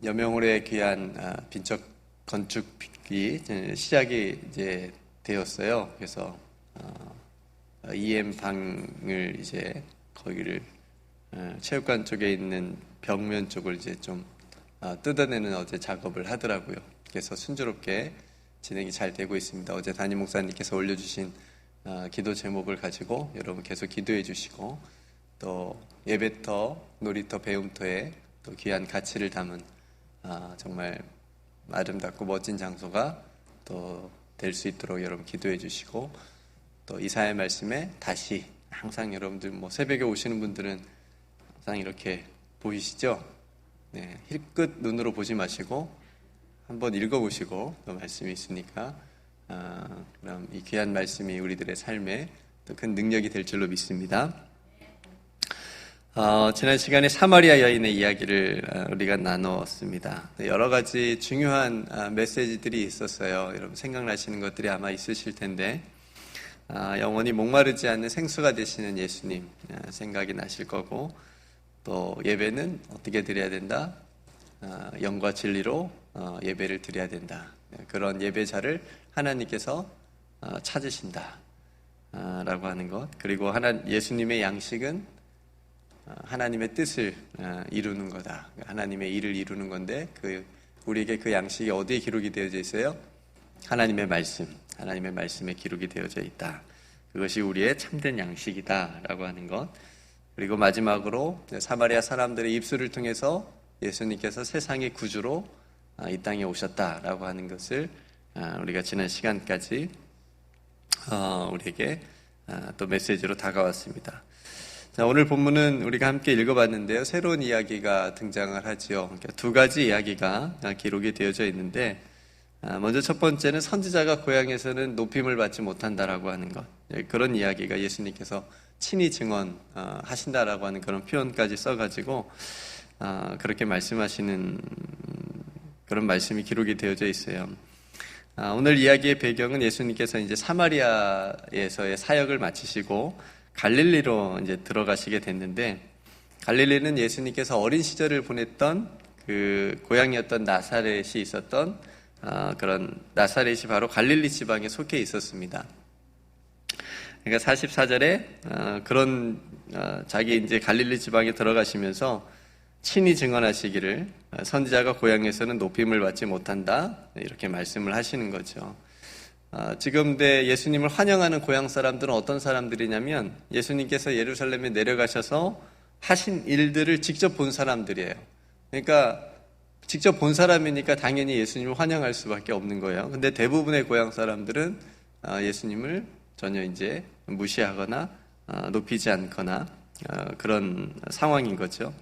여명올의 귀한 빈적 건축이 시작이 이제 되었어요. 그래서 EM 방을 이제 거기를 체육관 쪽에 있는 벽면 쪽을 이제 좀 뜯어내는 어제 작업을 하더라고요. 그래서 순조롭게 진행이 잘 되고 있습니다. 어제 담임 목사님께서 올려주신 기도 제목을 가지고 여러분 계속 기도해 주시고, 또 예배터, 놀이터, 배움터에 또 귀한 가치를 담은 정말 아름답고 멋진 장소가 또 될 수 있도록 여러분 기도해 주시고, 또 이사야의 말씀에 다시 항상 여러분들 새벽에 오시는 분들은 항상 이렇게 보이시죠? 네, 힐끗 눈으로 보지 마시고 한번 읽어보시고 또 말씀이 있으니까 그럼 이 귀한 말씀이 우리들의 삶에 또 큰 능력이 될 줄로 믿습니다. 지난 시간에 사마리아 여인의 이야기를 우리가 나누었습니다. 여러 가지 중요한 메시지들이 있었어요. 여러분 생각나시는 것들이 아마 있으실 텐데, 영원히 목마르지 않는 생수가 되시는 예수님 생각이 나실 거고, 또 예배는 어떻게 드려야 된다? 영과 진리로 예배를 드려야 된다. 그런 예배자를 하나님께서 찾으신다 라고 하는 것. 그리고 예수님의 양식은 하나님의 뜻을 이루는 거다. 하나님의 일을 이루는 건데, 우리에게 그 양식이 어디에 기록이 되어져 있어요? 하나님의 말씀에 기록이 되어져 있다. 그것이 우리의 참된 양식이다 라고 하는 것. 그리고 마지막으로 사마리아 사람들의 입술을 통해서 예수님께서 세상의 구주로 이 땅에 오셨다라고 하는 것을 우리가 지난 시간까지 우리에게 또 메시지로 다가왔습니다. 자, 오늘 본문은 우리가 함께 읽어봤는데요, 새로운 이야기가 등장을 하지요. 그러니까 두 가지 이야기가 기록이 되어져 있는데, 먼저 첫 번째는 선지자가 고향에서는 높임을 받지 못한다라고 하는 것. 그런 이야기가 예수님께서 친히 증언하신다라고 하는 그런 표현까지 써가지고 그렇게 말씀하시는 그런 말씀이 기록이 되어져 있어요. 오늘 이야기의 배경은 예수님께서 이제 사마리아에서의 사역을 마치시고 갈릴리로 이제 들어가시게 됐는데, 갈릴리는 예수님께서 어린 시절을 보냈던 그 고향이었던 나사렛이 있었던 그런 나사렛이 바로 갈릴리 지방에 속해 있었습니다. 그러니까 44절에 그런 자기 이제 갈릴리 지방에 들어가시면서 친히 증언하시기를 선지자가 고향에서는 높임을 받지 못한다, 이렇게 말씀을 하시는 거죠. 지금 예수님을 환영하는 고향 사람들은 어떤 사람들이냐면, 예수님께서 예루살렘에 내려가셔서 하신 일들을 직접 본 사람들이에요. 그러니까 직접 본 사람이니까 당연히 예수님을 환영할 수밖에 없는 거예요. 근데 대부분의 고향 사람들은 예수님을 전혀 이제 무시하거나 높이지 않거나 그런 상황인 거죠.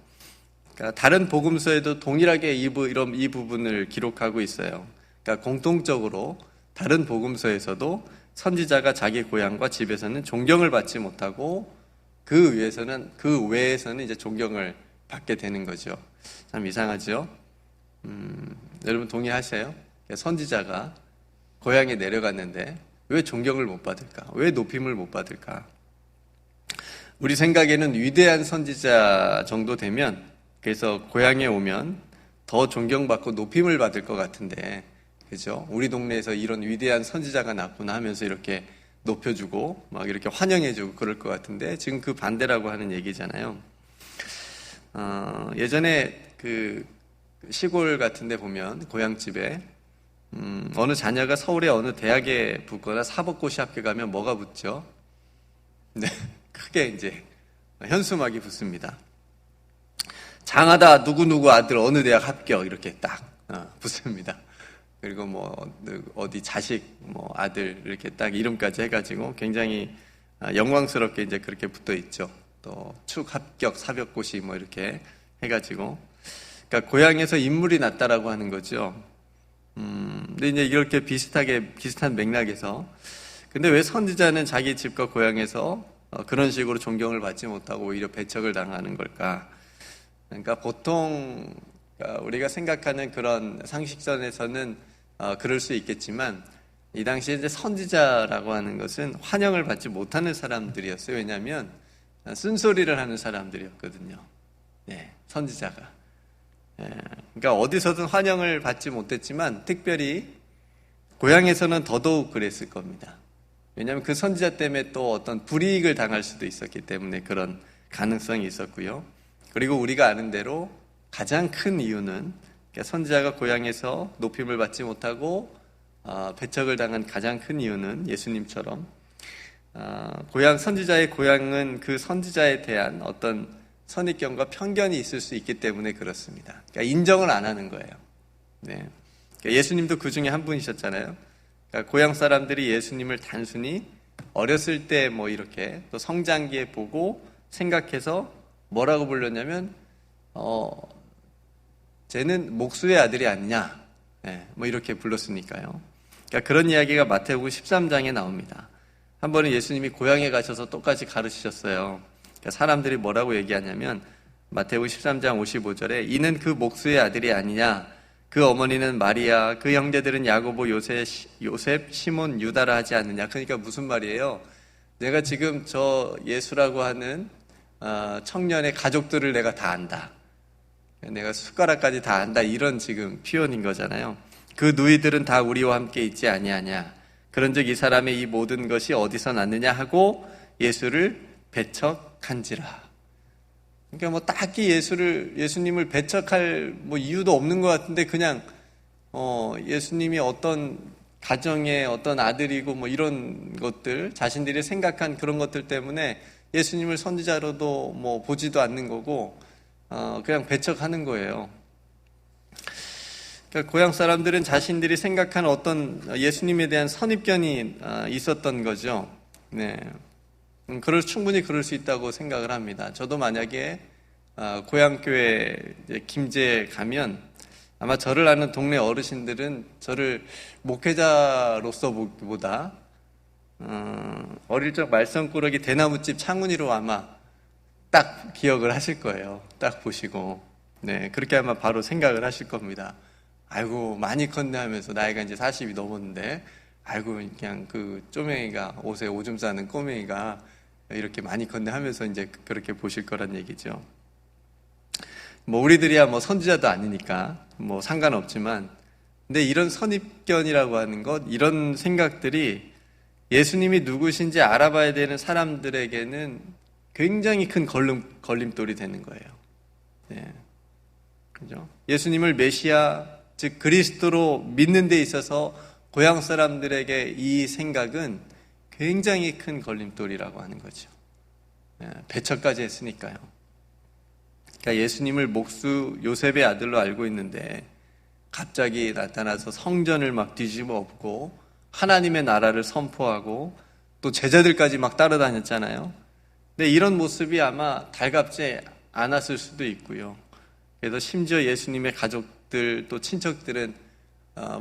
그러니까 다른 복음서에도 동일하게 이 부분을 기록하고 있어요. 그러니까 공통적으로 다른 복음서에서도 선지자가 자기 고향과 집에서는 존경을 받지 못하고 그 외에서는 이제 존경을 받게 되는 거죠. 참 이상하죠? 여러분 동의하세요? 선지자가 고향에 내려갔는데 왜 존경을 못 받을까? 왜 높임을 못 받을까? 우리 생각에는 위대한 선지자 정도 되면, 그래서 고향에 오면 더 존경받고 높임을 받을 것 같은데, 그죠? 우리 동네에서 이런 위대한 선지자가 났구나 하면서 이렇게 높여주고 막 이렇게 환영해주고 그럴 것 같은데, 지금 그 반대라고 하는 얘기잖아요. 예전에 그 시골 같은데 보면 고향집에 어느 자녀가 서울의 어느 대학에 붙거나 사법고시 합격하면 뭐가 붙죠? 네, 크게 이제 현수막이 붙습니다. 장하다 누구누구 아들 어느 대학 합격, 이렇게 딱 붙습니다. 그리고 어디 자식 아들 이렇게 딱 이름까지 해가지고 굉장히 영광스럽게 이제 그렇게 붙어 있죠. 또 축 합격 사법고시 이렇게 해가지고, 그러니까 고향에서 인물이 났다라고 하는 거죠. 근데 이제 이렇게 비슷한 맥락에서, 근데 왜 선지자는 자기 집과 고향에서 그런 식으로 존경을 받지 못하고 오히려 배척을 당하는 걸까? 그러니까 보통 우리가 생각하는 그런 상식선에서는 그럴 수 있겠지만, 이 당시에 이제 선지자라고 하는 것은 환영을 받지 못하는 사람들이었어요. 왜냐하면 쓴소리를 하는 사람들이었거든요. 네, 선지자가. 그러니까 어디서든 환영을 받지 못했지만 특별히 고향에서는 더더욱 그랬을 겁니다. 왜냐하면 그 선지자 때문에 또 어떤 불이익을 당할 수도 있었기 때문에 그런 가능성이 있었고요. 그리고 우리가 아는 대로 가장 큰 이유는 선지자가 고향에서 높임을 받지 못하고 배척을 당한 가장 큰 이유는 예수님처럼 선지자의 고향은 그 선지자에 대한 어떤 선입견과 편견이 있을 수 있기 때문에 그렇습니다. 그러니까 인정을 안 하는 거예요. 네. 그러니까 예수님도 그 중에 한 분이셨잖아요. 그러니까 고향 사람들이 예수님을 단순히 어렸을 때 뭐 이렇게 또 성장기에 보고 생각해서 뭐라고 불렀냐면 쟤는 목수의 아들이 아니냐, 뭐 이렇게 불렀으니까요. 그러니까 그런 이야기가 마태복음 13장에 나옵니다. 한 번은 예수님이 고향에 가셔서 똑같이 가르치셨어요. 그러니까 사람들이 뭐라고 얘기하냐면 마태복음 13장 55절에 이는 그 목수의 아들이 아니냐, 그 어머니는 마리아, 그 형제들은 야고보, 요셉, 시몬, 유다라 하지 않느냐. 그러니까 무슨 말이에요? 내가 지금 저 예수라고 하는 청년의 가족들을 내가 다 안다. 내가 숟가락까지 다 안다. 이런 지금 표현인 거잖아요. 그 누이들은 다 우리와 함께 있지 아니하냐. 그런즉 이 사람의 이 모든 것이 어디서 났느냐 하고 예수를 배척한지라. 그러니까 뭐 딱히 예수님을 배척할 뭐 이유도 없는 것 같은데 그냥 예수님이 어떤 가정의 어떤 아들이고 뭐 이런 것들, 자신들이 생각한 그런 것들 때문에 예수님을 선지자로도 뭐 보지도 않는 거고 그냥 배척하는 거예요. 그러니까 고향 사람들은 자신들이 생각한 어떤 예수님에 대한 선입견이 있었던 거죠. 네. 충분히 그럴 수 있다고 생각을 합니다. 저도 만약에 고향교회 김제에 가면 아마 저를 아는 동네 어르신들은 저를 목회자로서 보기보다 어릴 적 말썽꾸러기 대나무집 창훈이로 아마 딱 기억을 하실 거예요. 딱 보시고. 네, 그렇게 아마 바로 생각을 하실 겁니다. 아이고, 많이 컸네 하면서 나이가 이제 40이 넘었는데, 아이고, 그냥 그 쪼맹이가, 옷에 오줌 싸는 꼬맹이가 이렇게 많이 컸네 하면서 이제 그렇게 보실 거란 얘기죠. 뭐, 우리들이야 뭐 선지자도 아니니까 뭐 상관없지만, 근데 이런 선입견이라고 하는 것, 이런 생각들이 예수님이 누구신지 알아봐야 되는 사람들에게는 굉장히 큰 걸림돌이 되는 거예요. 네. 그죠? 예수님을 메시아, 즉 그리스도로 믿는 데 있어서 고향 사람들에게 이 생각은 굉장히 큰 걸림돌이라고 하는 거죠. 네. 배척까지 했으니까요. 그러니까 예수님을 목수 요셉의 아들로 알고 있는데 갑자기 나타나서 성전을 막 뒤집어 엎고 하나님의 나라를 선포하고 또 제자들까지 막 따라다녔잖아요. 근데 이런 모습이 아마 달갑지 않았을 수도 있고요. 그래서 심지어 예수님의 가족들 또 친척들은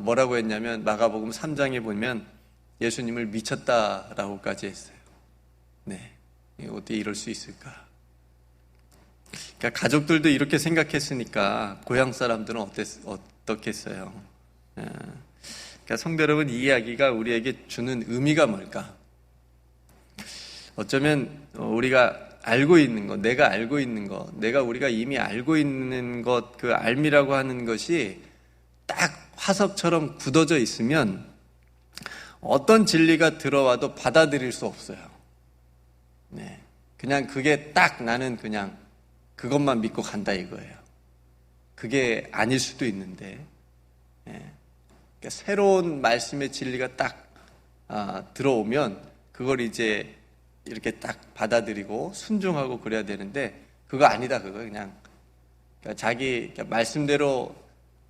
뭐라고 했냐면 마가복음 3장에 보면 예수님을 미쳤다라고까지 했어요. 네, 어떻게 이럴 수 있을까? 그러니까 가족들도 이렇게 생각했으니까 고향 사람들은 어떻겠어요? 그러니까 성도 여러분, 이 이야기가 우리에게 주는 의미가 뭘까? 어쩌면 우리가 알고 있는 것, 내가 알고 있는 것, 우리가 이미 알고 있는 것, 그 알미라고 하는 것이 딱 화석처럼 굳어져 있으면 어떤 진리가 들어와도 받아들일 수 없어요. 네. 그냥 그게 딱 나는 그냥 그것만 믿고 간다 이거예요. 그게 아닐 수도 있는데, 그러니까 새로운 말씀의 진리가 딱 들어오면 그걸 이제 이렇게 딱 받아들이고 순종하고 그래야 되는데 그거 아니다. 그거 그냥 그러니까 자기 말씀대로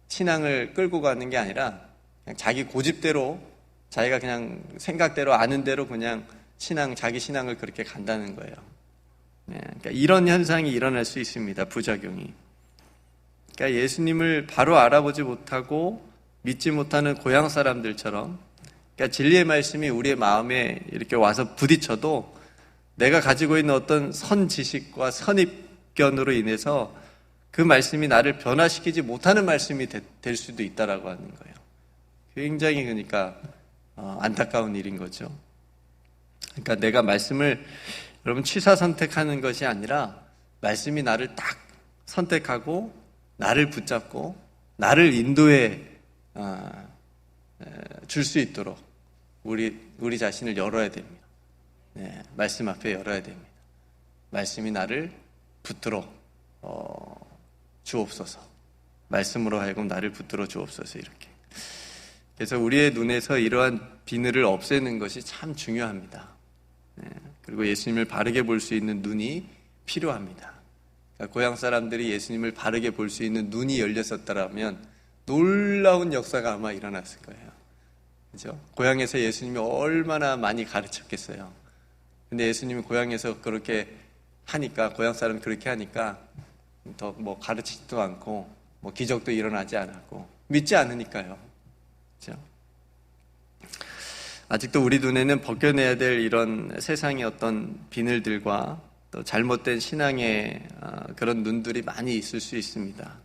신앙을 끌고 가는 게 아니라 그냥 자기 고집대로 자기가 그냥 생각대로 아는 대로 그냥 자기 신앙을 그렇게 간다는 거예요. 네, 그러니까 이런 현상이 일어날 수 있습니다. 부작용이. 그러니까 예수님을 바로 알아보지 못하고 믿지 못하는 고향 사람들처럼 그러니까 진리의 말씀이 우리의 마음에 이렇게 와서 부딪혀도 내가 가지고 있는 어떤 선지식과 선입견으로 인해서 그 말씀이 나를 변화시키지 못하는 말씀이 될 수도 있다라고 하는 거예요. 굉장히 그러니까 안타까운 일인 거죠. 그러니까 내가 말씀을 여러분 취사 선택하는 것이 아니라 말씀이 나를 딱 선택하고 나를 붙잡고 나를 인도해 줄 수 있도록 우리 자신을 열어야 됩니다. 네, 말씀 앞에 열어야 됩니다. 말씀이 나를 붙들어 주옵소서. 말씀으로 하여금 나를 붙들어 주옵소서. 이렇게. 그래서 우리의 눈에서 이러한 비늘을 없애는 것이 참 중요합니다. 네, 그리고 예수님을 바르게 볼 수 있는 눈이 필요합니다. 그러니까 고향 사람들이 예수님을 바르게 볼 수 있는 눈이 열렸었다면 놀라운 역사가 아마 일어났을 거예요. 그죠? 고향에서 예수님이 얼마나 많이 가르쳤겠어요. 근데 예수님이 고향에서 그렇게 하니까, 고향 사람이 그렇게 하니까 더 뭐 가르치지도 않고 뭐 기적도 일어나지 않았고 믿지 않으니까요. 그죠? 아직도 우리 눈에는 벗겨내야 될 이런 세상의 어떤 비늘들과 또 잘못된 신앙의 그런 눈들이 많이 있을 수 있습니다.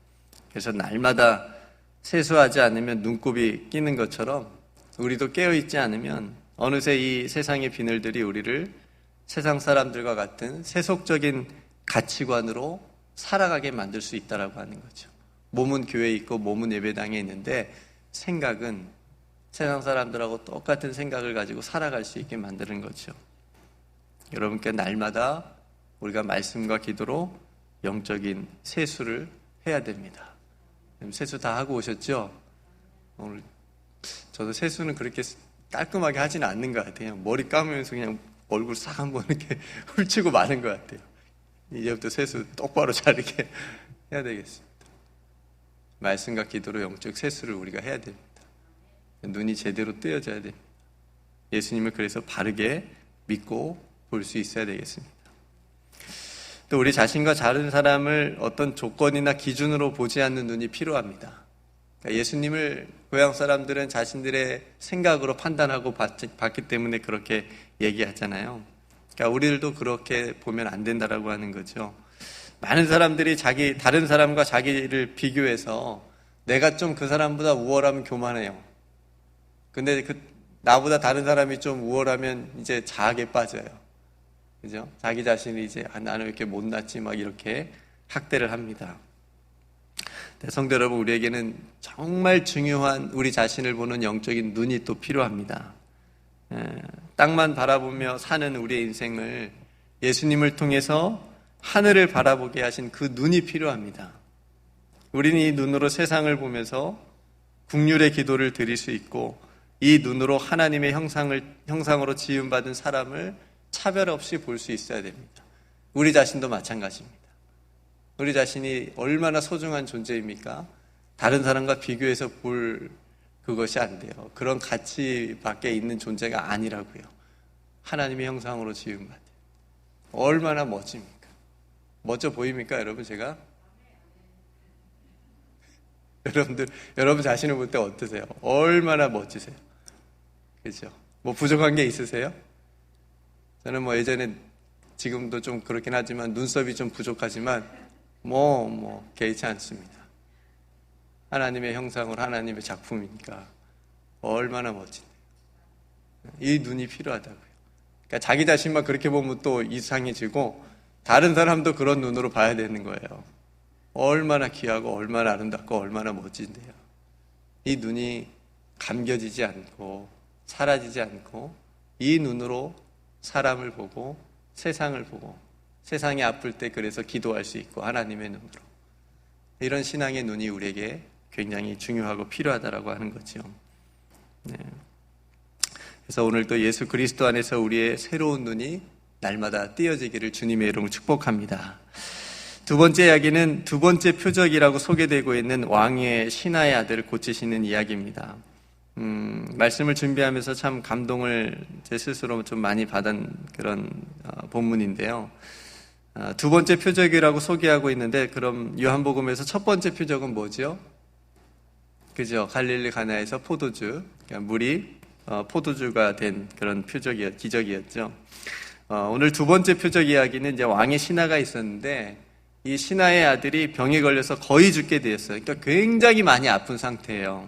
그래서 날마다 세수하지 않으면 눈곱이 끼는 것처럼 우리도 깨어있지 않으면 어느새 이 세상의 비늘들이 우리를 세상 사람들과 같은 세속적인 가치관으로 살아가게 만들 수 있다라고 하는 거죠. 몸은 교회에 있고 몸은 예배당에 있는데 생각은 세상 사람들하고 똑같은 생각을 가지고 살아갈 수 있게 만드는 거죠. 여러분께 날마다 우리가 말씀과 기도로 영적인 세수를 해야 됩니다. 세수 다 하고 오셨죠? 오늘 저도 세수는 그렇게 깔끔하게 하지는 않는 것 같아요. 머리 감으면서 그냥 얼굴 싹 한번 이렇게 훑치고 마는 것 같아요. 이제부터 세수 똑바로 잘 이렇게 해야 되겠습니다. 말씀과 기도로 영적 세수를 우리가 해야 됩니다. 눈이 제대로 뜨여져야 됩니다. 예수님을 그래서 바르게 믿고 볼 수 있어야 되겠습니다. 또 우리 자신과 다른 사람을 어떤 조건이나 기준으로 보지 않는 눈이 필요합니다. 그러니까 예수님을 고향 사람들은 자신들의 생각으로 판단하고 봤기 때문에 그렇게 얘기하잖아요. 그러니까 우리들도 그렇게 보면 안 된다라고 하는 거죠. 많은 사람들이 다른 사람과 자기를 비교해서 내가 좀 그 사람보다 우월하면 교만해요. 근데 나보다 다른 사람이 좀 우월하면 이제 자학에 빠져요. 그죠? 자기 자신이 이제 나는 왜 이렇게 못났지 막 이렇게 학대를 합니다. 성도 여러분, 우리에게는 정말 중요한 우리 자신을 보는 영적인 눈이 또 필요합니다. 땅만 바라보며 사는 우리의 인생을 예수님을 통해서 하늘을 바라보게 하신 그 눈이 필요합니다. 우리는 이 눈으로 세상을 보면서 국률의 기도를 드릴 수 있고 이 눈으로 하나님의 형상으로 지음받은 사람을 차별 없이 볼 수 있어야 됩니다. 우리 자신도 마찬가지입니다. 우리 자신이 얼마나 소중한 존재입니까? 다른 사람과 비교해서 볼 그것이 안 돼요. 그런 가치 밖에 있는 존재가 아니라고요. 하나님의 형상으로 지음받은. 얼마나 멋집니까? 멋져 보입니까, 여러분? 제가? 여러분 자신을 볼 때 어떠세요? 얼마나 멋지세요? 그죠? 뭐 부족한 게 있으세요? 저는 뭐 예전에, 지금도 좀 그렇긴 하지만 눈썹이 좀 부족하지만 개의치 않습니다. 하나님의 형상으로 하나님의 작품이니까 얼마나 멋진데요. 이 눈이 필요하다고요. 그러니까 자기 자신만 그렇게 보면 또 이상해지고 다른 사람도 그런 눈으로 봐야 되는 거예요. 얼마나 귀하고 얼마나 아름답고 얼마나 멋진데요. 이 눈이 감겨지지 않고 사라지지 않고 이 눈으로 사람을 보고 세상을 보고 세상이 아플 때 그래서 기도할 수 있고 하나님의 눈으로 이런 신앙의 눈이 우리에게 굉장히 중요하고 필요하다라고 하는 거죠. 네. 그래서 오늘도 예수 그리스도 안에서 우리의 새로운 눈이 날마다 띄어지기를 주님의 이름으로 축복합니다. 두 번째 이야기는 두 번째 표적이라고 소개되고 있는 왕의 신하의 아들을 고치시는 이야기입니다. 말씀을 준비하면서 참 감동을 제 스스로 좀 많이 받은 그런 본문인데요. 두 번째 표적이라고 소개하고 있는데 그럼 요한복음에서 첫 번째 표적은 뭐죠? 그죠? 갈릴리 가나에서 포도주, 그러니까 물이 포도주가 된 그런 기적이었죠. 오늘 두 번째 표적 이야기는 이제 왕의 신하가 있었는데 이 신하의 아들이 병에 걸려서 거의 죽게 되었어요. 그러니까 굉장히 많이 아픈 상태예요.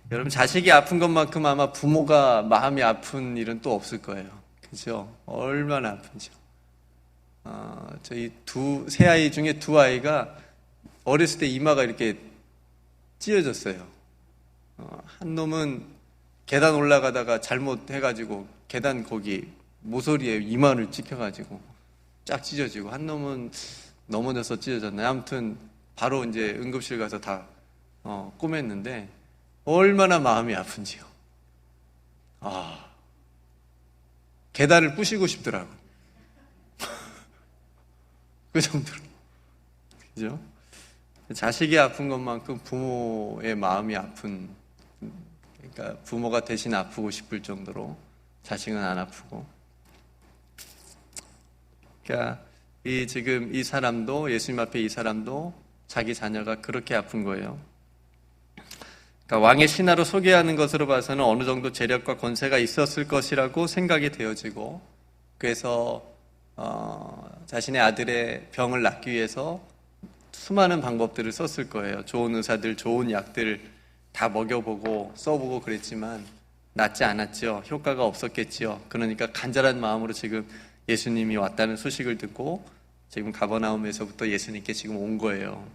여러분 자식이 아픈 것만큼 아마 부모가 마음이 아픈 일은 또 없을 거예요. 그죠? 얼마나 아픈지요. 저희 세 아이 중에 두 아이가 어렸을 때 이마가 이렇게 찢어졌어요. 한 놈은 계단 올라가다가 잘못해가지고 계단 거기 모서리에 이마를 찍혀가지고 쫙 찢어지고, 한 놈은 넘어져서 찢어졌나요? 아무튼 바로 이제 응급실 가서 다 꼬맸는데 얼마나 마음이 아픈지요. 계단을 부시고 싶더라고. 그 정도로. 그죠? 자식이 아픈 것만큼 부모의 마음이 아픈, 그러니까 부모가 대신 아프고 싶을 정도로 자식은 안 아프고. 그러니까 지금 이 사람도, 예수님 앞에 이 사람도 자기 자녀가 그렇게 아픈 거예요. 그러니까 왕의 신하로 소개하는 것으로 봐서는 어느 정도 재력과 권세가 있었을 것이라고 생각이 되어지고, 그래서 자신의 아들의 병을 낫기 위해서 수많은 방법들을 썼을 거예요. 좋은 의사들, 좋은 약들 다 먹여보고 써보고 그랬지만 낫지 않았죠. 효과가 없었겠지요. 그러니까 간절한 마음으로 지금 예수님이 왔다는 소식을 듣고 지금 가버나움에서부터 예수님께 지금 온 거예요.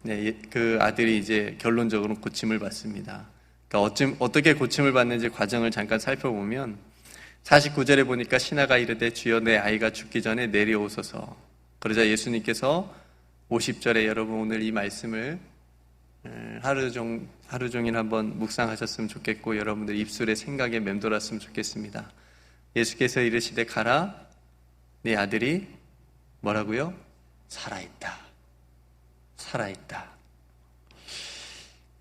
네, 그 아들이 이제 결론적으로 고침을 받습니다. 그러니까 어떻게 고침을 받는지 과정을 잠깐 살펴보면 49절에 보니까 신하가 이르되 주여 내 아이가 죽기 전에 내려오소서. 그러자 예수님께서 50절에 여러분 오늘 이 말씀을 하루 종일 한번 묵상하셨으면 좋겠고 여러분들 입술에 생각에 맴돌았으면 좋겠습니다. 예수께서 이르시되 가라 네 아들이 뭐라고요? 살아있다. 살아있다.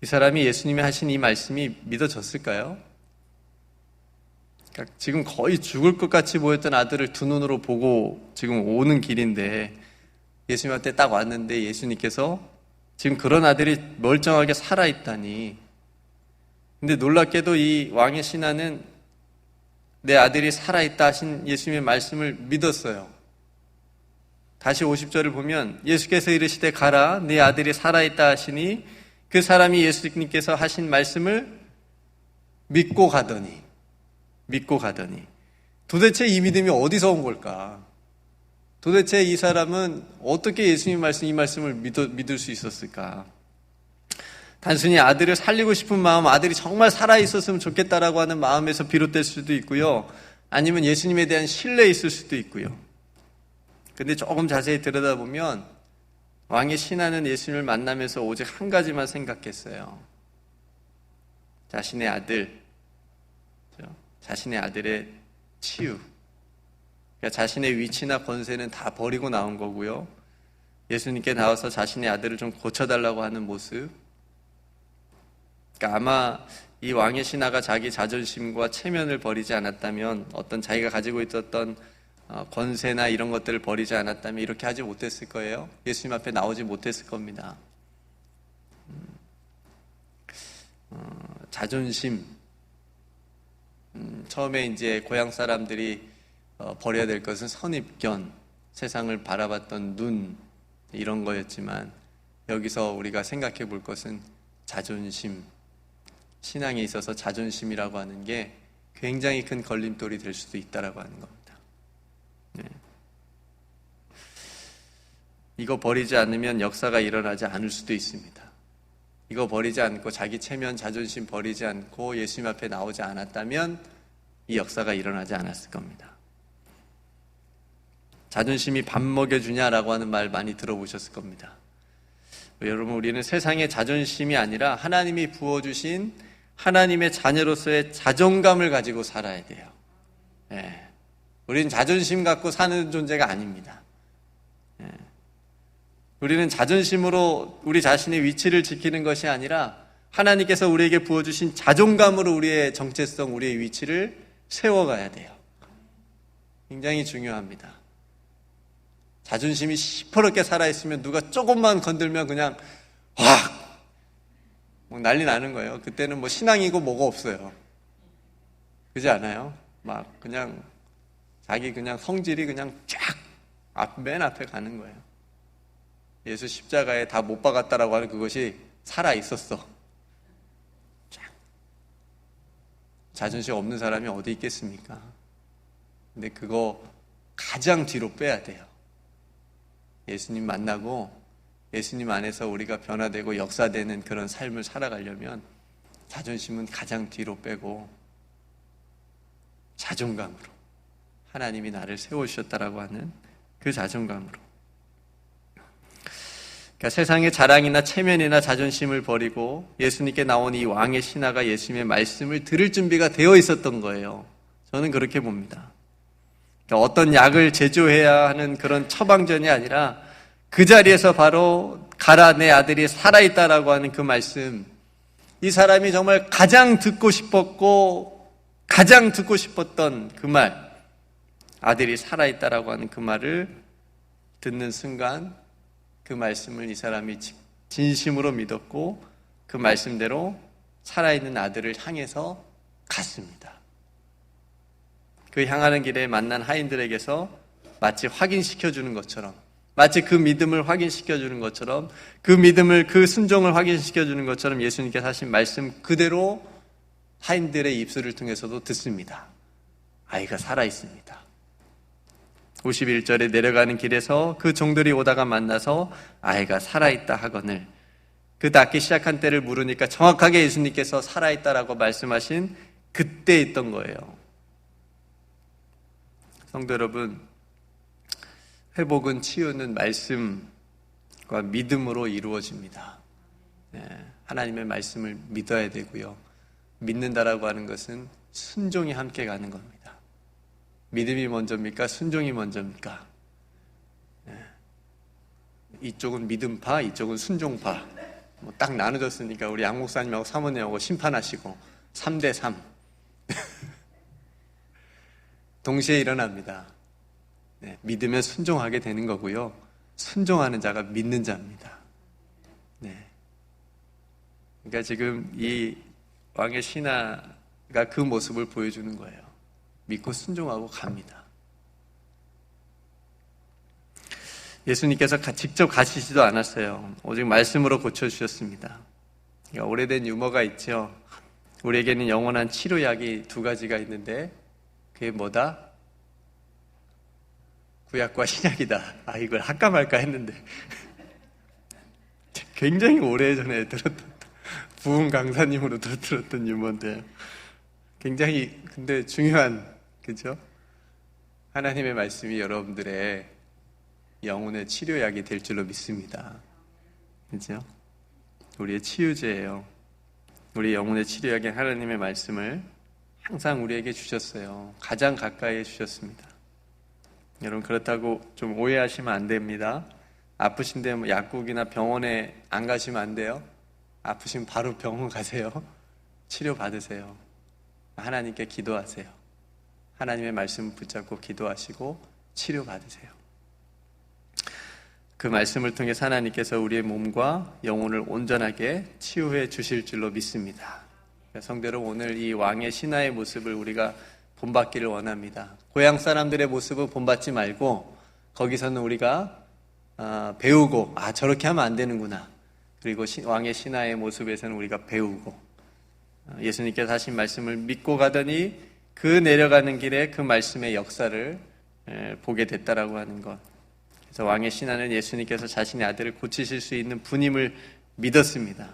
이 사람이 예수님이 하신 이 말씀이 믿어졌을까요? 그러니까 지금 거의 죽을 것 같이 보였던 아들을 두 눈으로 보고 지금 오는 길인데 예수님한테 딱 왔는데 예수님께서 지금 그런 아들이 멀쩡하게 살아있다니. 근데 놀랍게도 이 왕의 신하는 내 아들이 살아있다 하신 예수님의 말씀을 믿었어요. 다시 50절을 보면 예수께서 이르시되 가라 네 아들이 살아있다 하시니 그 사람이 예수님께서 하신 말씀을 믿고 가더니 도대체 이 믿음이 어디서 온 걸까? 도대체 이 사람은 어떻게 예수님 이 말씀을 믿을 수 있었을까? 단순히 아들을 살리고 싶은 마음, 아들이 정말 살아있었으면 좋겠다라고 하는 마음에서 비롯될 수도 있고요. 아니면 예수님에 대한 신뢰에 있을 수도 있고요. 근데 조금 자세히 들여다보면 왕의 신하는 예수님을 만나면서 오직 한 가지만 생각했어요. 자신의 아들의 치유. 그러니까 자신의 위치나 권세는 다 버리고 나온 거고요. 예수님께 나와서 자신의 아들을 좀 고쳐달라고 하는 모습. 그러니까 아마 이 왕의 신하가 자기 자존심과 체면을 버리지 않았다면, 어떤 자기가 가지고 있었던 권세나 이런 것들을 버리지 않았다면 이렇게 하지 못했을 거예요. 예수님 앞에 나오지 못했을 겁니다. 자존심. 처음에 이제 고향 사람들이 버려야 될 것은 선입견, 세상을 바라봤던 눈, 이런 거였지만 여기서 우리가 생각해 볼 것은 자존심. 신앙에 있어서 자존심이라고 하는 게 굉장히 큰 걸림돌이 될 수도 있다라고 하는 겁니다. 네. 이거 버리지 않으면 역사가 일어나지 않을 수도 있습니다. 이거 버리지 않고 자기 체면, 자존심 버리지 않고 예수님 앞에 나오지 않았다면 이 역사가 일어나지 않았을 겁니다. 자존심이 밥 먹여주냐라고 하는 말 많이 들어보셨을 겁니다. 여러분, 우리는 세상의 자존심이 아니라 하나님이 부어주신 하나님의 자녀로서의 자존감을 가지고 살아야 돼요. 네. 우리는 자존심 갖고 사는 존재가 아닙니다. 네. 우리는 자존심으로 우리 자신의 위치를 지키는 것이 아니라 하나님께서 우리에게 부어주신 자존감으로 우리의 정체성, 우리의 위치를 세워가야 돼요. 굉장히 중요합니다. 자존심이 시퍼렇게 살아있으면 누가 조금만 건들면 그냥 확 막 난리 나는 거예요. 그때는 뭐 신앙이고 뭐가 없어요. 그렇지 않아요? 막 그냥 자기 그냥 성질이 그냥 쫙 맨 앞에 가는 거예요. 예수 십자가에 다 못 박았다라고 하는 그것이 살아있었어. 자존심 없는 사람이 어디 있겠습니까? 근데 그거 가장 뒤로 빼야 돼요. 예수님 만나고 예수님 안에서 우리가 변화되고 역사되는 그런 삶을 살아가려면 자존심은 가장 뒤로 빼고 자존감으로, 하나님이 나를 세워주셨다라고 하는 그 자존감으로, 그러니까 세상의 자랑이나 체면이나 자존심을 버리고 예수님께 나온 이 왕의 신하가 예수님의 말씀을 들을 준비가 되어 있었던 거예요. 저는 그렇게 봅니다. 그러니까 어떤 약을 제조해야 하는 그런 처방전이 아니라 그 자리에서 바로 가라 내 아들이 살아있다라고 하는 그 말씀, 이 사람이 정말 가장 듣고 싶었고 가장 듣고 싶었던 그 말, 아들이 살아있다라고 하는 그 말을 듣는 순간 그 말씀을 이 사람이 진심으로 믿었고 그 말씀대로 살아있는 아들을 향해서 갔습니다. 그 향하는 길에 만난 하인들에게서 마치 확인시켜주는 것처럼, 마치 그 믿음을 확인시켜주는 것처럼, 그 믿음을, 그 순종을 확인시켜주는 것처럼 예수님께서 하신 말씀 그대로 하인들의 입술을 통해서도 듣습니다. 아이가 살아있습니다. 51절에 내려가는 길에서 그 종들이 오다가 만나서 아이가 살아있다 하거늘, 그 낫기 시작한 때를 물으니까 정확하게 예수님께서 살아있다라고 말씀하신 그때 있던 거예요. 성도 여러분, 회복은, 치유는 말씀과 믿음으로 이루어집니다. 하나님의 말씀을 믿어야 되고요. 믿는다라고 하는 것은 순종이 함께 가는 겁니다. 믿음이 먼저입니까? 순종이 먼저입니까? 이쪽은 믿음파, 이쪽은 순종파. 딱 나눠졌으니까 우리 양 목사님하고 사모님하고 심판하시고 3대3 동시에 일어납니다. 믿으면 순종하게 되는 거고요. 순종하는 자가 믿는 자입니다. 그러니까 지금 이 왕의 신하가 그 모습을 보여주는 거예요. 믿고 순종하고 갑니다. 예수님께서 직접 가시지도 않았어요. 오직 말씀으로 고쳐주셨습니다. 그러니까 오래된 유머가 있죠. 우리에게는 영원한 치료약이 2가지가 있는데 그게 뭐다? 구약과 신약이다. 이걸 할까 말까 했는데 굉장히 오래전에 들었던, 부흥 강사님으로도 들었던 유머인데요. 굉장히 근데 중요한, 그죠? 하나님의 말씀이 여러분들의 영혼의 치료약이 될 줄로 믿습니다. 그죠? 우리의 치유제예요. 우리 영혼의 치료약인 하나님의 말씀을 항상 우리에게 주셨어요. 가장 가까이에 주셨습니다. 여러분, 그렇다고 좀 오해하시면 안 됩니다. 아프신데 뭐 약국이나 병원에 안 가시면 안 돼요. 아프시면 바로 병원 가세요. 치료 받으세요. 하나님께 기도하세요. 하나님의 말씀을 붙잡고 기도하시고 치료 받으세요. 그 말씀을 통해 하나님께서 우리의 몸과 영혼을 온전하게 치유해 주실 줄로 믿습니다. 성도 여러분, 오늘 이 왕의 신하의 모습을 우리가 본받기를 원합니다. 고향 사람들의 모습을 본받지 말고 거기서는 우리가 배우고 저렇게 하면 안 되는구나. 그리고 왕의 신하의 모습에서는 우리가 배우고 예수님께서 하신 말씀을 믿고 가더니 그 내려가는 길에 그 말씀의 역사를 보게 됐다라고 하는 것. 그래서 왕의 신하는 예수님께서 자신의 아들을 고치실 수 있는 분임을 믿었습니다.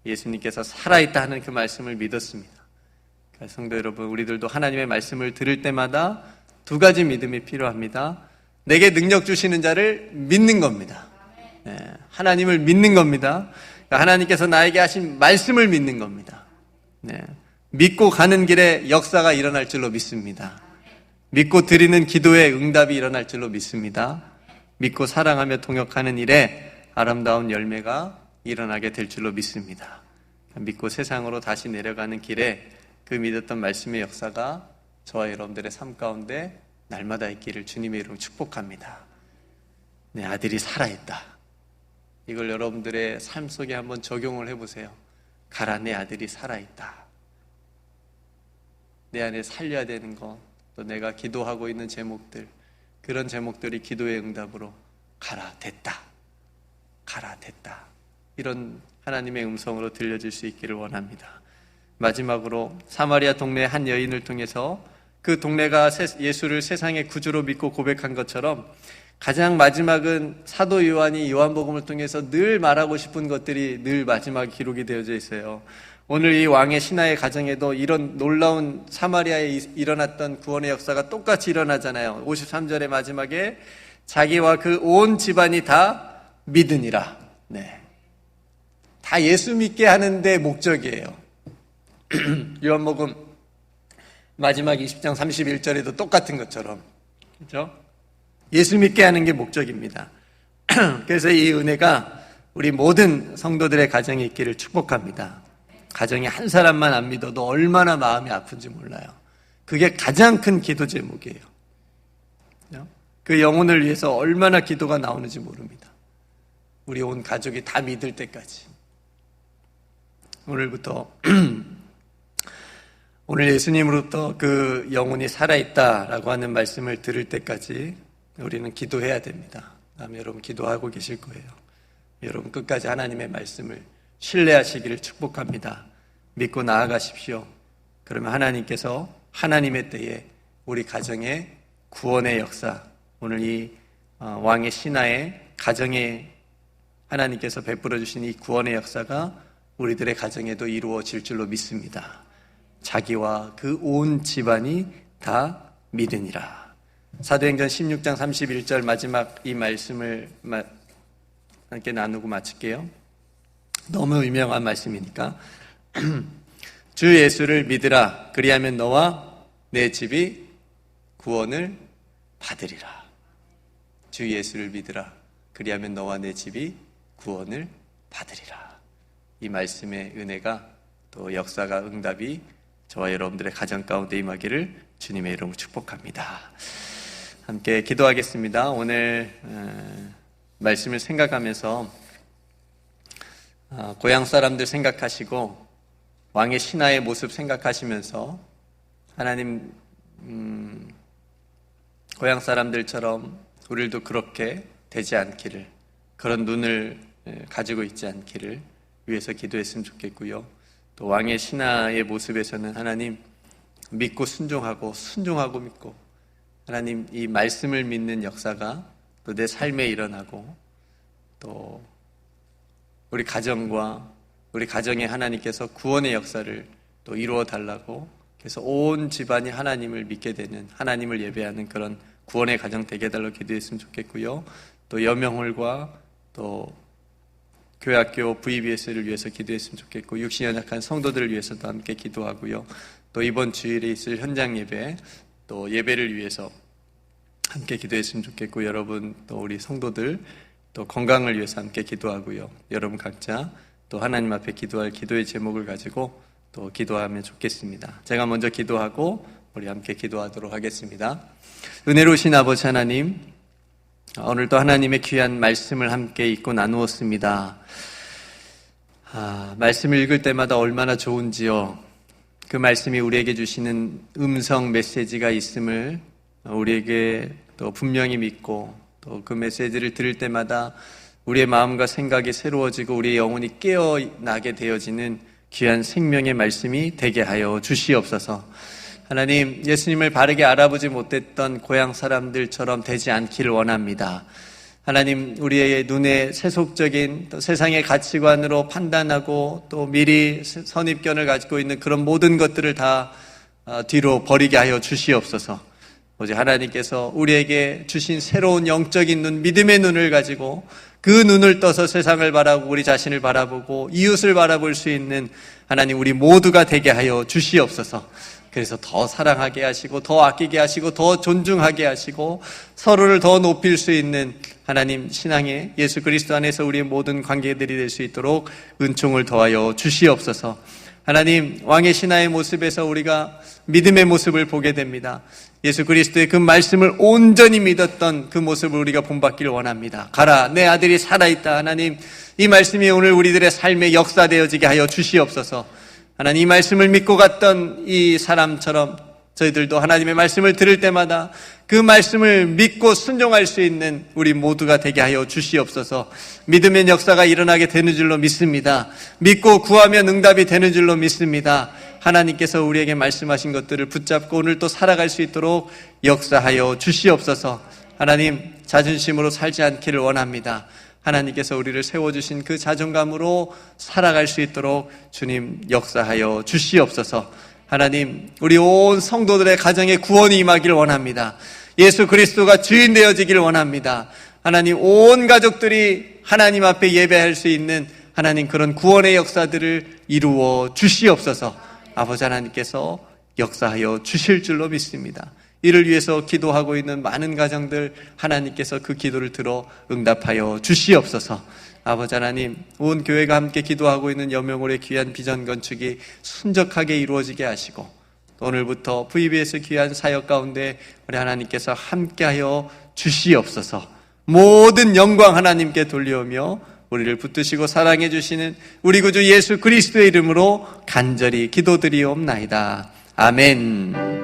예수님께서 살아있다 하는 그 말씀을 믿었습니다. 그러니까 성도 여러분, 우리들도 하나님의 말씀을 들을 때마다 2가지 믿음이 필요합니다. 내게 능력 주시는 자를 믿는 겁니다. 하나님을 믿는 겁니다. 그러니까 하나님께서 나에게 하신 말씀을 믿는 겁니다. 믿고 가는 길에 역사가 일어날 줄로 믿습니다. 믿고 드리는 기도에 응답이 일어날 줄로 믿습니다. 믿고 사랑하며 동역하는 일에 아름다운 열매가 일어나게 될 줄로 믿습니다. 믿고 세상으로 다시 내려가는 길에 그 믿었던 말씀의 역사가 저와 여러분들의 삶 가운데 날마다 있기를 주님의 이름으로 축복합니다. 내 아들이 살아있다. 이걸 여러분들의 삶 속에 한번 적용을 해보세요. 가라, 내 아들이 살아있다. 내 안에 살려야 되는 것, 또 내가 기도하고 있는 제목들, 그런 제목들이 기도의 응답으로 가라, 됐다. 가라, 됐다. 이런 하나님의 음성으로 들려질 수 있기를 원합니다. 마지막으로 사마리아 동네의 한 여인을 통해서 그 동네가 예수를 세상의 구주로 믿고 고백한 것처럼 가장 마지막은 사도 요한이 요한복음을 통해서 늘 말하고 싶은 것들이 늘 마지막에 기록이 되어져 있어요. 오늘 이 왕의 신하의 가정에도 이런 놀라운 사마리아에 일어났던 구원의 역사가 똑같이 일어나잖아요. 53절의 마지막에 자기와 그 온 집안이 다 믿으니라. 네. 다 예수 믿게 하는 데 목적이에요. 요한복음 마지막 20장 31절에도 똑같은 것처럼, 그렇죠? 예수 믿게 하는 게 목적입니다. 그래서 이 은혜가 우리 모든 성도들의 가정에 있기를 축복합니다. 가정에 한 사람만 안 믿어도 얼마나 마음이 아픈지 몰라요. 그게 가장 큰 기도 제목이에요. 그 영혼을 위해서 얼마나 기도가 나오는지 모릅니다. 우리 온 가족이 다 믿을 때까지. 오늘부터 오늘 예수님으로부터 그 영혼이 살아있다라고 하는 말씀을 들을 때까지 우리는 기도해야 됩니다. 다음에 여러분 기도하고 계실 거예요. 여러분 끝까지 하나님의 말씀을 신뢰하시기를 축복합니다. 믿고 나아가십시오. 그러면 하나님께서 하나님의 때에 우리 가정의 구원의 역사, 오늘 이 왕의 신하의 가정에 하나님께서 베풀어 주신 이 구원의 역사가 우리들의 가정에도 이루어질 줄로 믿습니다. 자기와 그 온 집안이 다 믿으니라. 사도행전 16장 31절 마지막 이 말씀을 함께 나누고 마칠게요. 너무 유명한 말씀이니까. 주 예수를 믿으라. 그리하면 너와 내 집이 구원을 받으리라. 주 예수를 믿으라. 그리하면 너와 내 집이 구원을 받으리라. 이 말씀의 은혜가 또 역사가 응답이 저와 여러분들의 가정 가운데 임하기를 주님의 이름으로 축복합니다. 함께 기도하겠습니다. 오늘 말씀을 생각하면서 고향 사람들 생각하시고 왕의 신하의 모습 생각하시면서 하나님 고향 사람들처럼 우리도 그렇게 되지 않기를, 그런 눈을 가지고 있지 않기를 위해서 기도했으면 좋겠고요. 또 왕의 신하의 모습에서는 하나님 믿고 순종하고 믿고 하나님 이 말씀을 믿는 역사가 또 내 삶에 일어나고 또 우리 가정과 우리 가정에 하나님께서 구원의 역사를 또 이루어 달라고, 그래서 온 집안이 하나님을 믿게 되는, 하나님을 예배하는 그런 구원의 가정 되게 해달라고 기도했으면 좋겠고요. 또 여명홀과 또 교회학교 VBS를 위해서 기도했으면 좋겠고, 육신 연약한 성도들을 위해서도 함께 기도하고요. 또 이번 주일에 있을 현장 예배, 또 예배를 위해서 함께 기도했으면 좋겠고, 여러분 또 우리 성도들 또 건강을 위해서 함께 기도하고요. 여러분 각자 또 하나님 앞에 기도할 기도의 제목을 가지고 또 기도하면 좋겠습니다. 제가 먼저 기도하고 우리 함께 기도하도록 하겠습니다. 은혜로우신 아버지 하나님, 오늘도 하나님의 귀한 말씀을 함께 읽고 나누었습니다. 말씀을 읽을 때마다 얼마나 좋은지요. 그 말씀이 우리에게 주시는 음성 메시지가 있음을 우리에게 또 분명히 믿고, 또 그 메시지를 들을 때마다 우리의 마음과 생각이 새로워지고 우리의 영혼이 깨어나게 되어지는 귀한 생명의 말씀이 되게 하여 주시옵소서. 하나님, 예수님을 바르게 알아보지 못했던 고향 사람들처럼 되지 않기를 원합니다. 하나님, 우리의 눈에 세속적인 또 세상의 가치관으로 판단하고 또 미리 선입견을 가지고 있는 그런 모든 것들을 다 뒤로 버리게 하여 주시옵소서. 오직 하나님께서 우리에게 주신 새로운 영적인 눈, 믿음의 눈을 가지고 그 눈을 떠서 세상을 바라보고 우리 자신을 바라보고 이웃을 바라볼 수 있는 하나님, 우리 모두가 되게 하여 주시옵소서. 그래서 더 사랑하게 하시고 더 아끼게 하시고 더 존중하게 하시고 서로를 더 높일 수 있는 하나님 신앙의 예수 그리스도 안에서 우리의 모든 관계들이 될 수 있도록 은총을 더하여 주시옵소서. 하나님, 왕의 신하의 모습에서 우리가 믿음의 모습을 보게 됩니다. 예수 그리스도의 그 말씀을 온전히 믿었던 그 모습을 우리가 본받기를 원합니다. 가라, 내 아들이 살아있다. 하나님, 이 말씀이 오늘 우리들의 삶에 역사되어지게 하여 주시옵소서. 하나님, 이 말씀을 믿고 갔던 이 사람처럼 저희들도 하나님의 말씀을 들을 때마다 그 말씀을 믿고 순종할 수 있는 우리 모두가 되게 하여 주시옵소서. 믿음의 역사가 일어나게 되는 줄로 믿습니다. 믿고 구하면 응답이 되는 줄로 믿습니다. 하나님께서 우리에게 말씀하신 것들을 붙잡고 오늘 또 살아갈 수 있도록 역사하여 주시옵소서. 하나님, 자존심으로 살지 않기를 원합니다. 하나님께서 우리를 세워주신 그 자존감으로 살아갈 수 있도록 주님 역사하여 주시옵소서. 하나님, 우리 온 성도들의 가정에 구원이 임하기를 원합니다. 예수 그리스도가 주인 되어지기를 원합니다. 하나님, 온 가족들이 하나님 앞에 예배할 수 있는 하나님 그런 구원의 역사들을 이루어 주시옵소서. 아버지 하나님께서 역사하여 주실 줄로 믿습니다. 이를 위해서 기도하고 있는 많은 가정들 하나님께서 그 기도를 들어 응답하여 주시옵소서. 아버지 하나님, 온 교회가 함께 기도하고 있는 여명홀의 귀한 비전 건축이 순적하게 이루어지게 하시고, 오늘부터 VBS 귀한 사역 가운데 우리 하나님께서 함께하여 주시옵소서. 모든 영광 하나님께 돌려오며 우리를 붙드시고 사랑해 주시는 우리 구주 예수 그리스도의 이름으로 간절히 기도드리옵나이다. 아멘.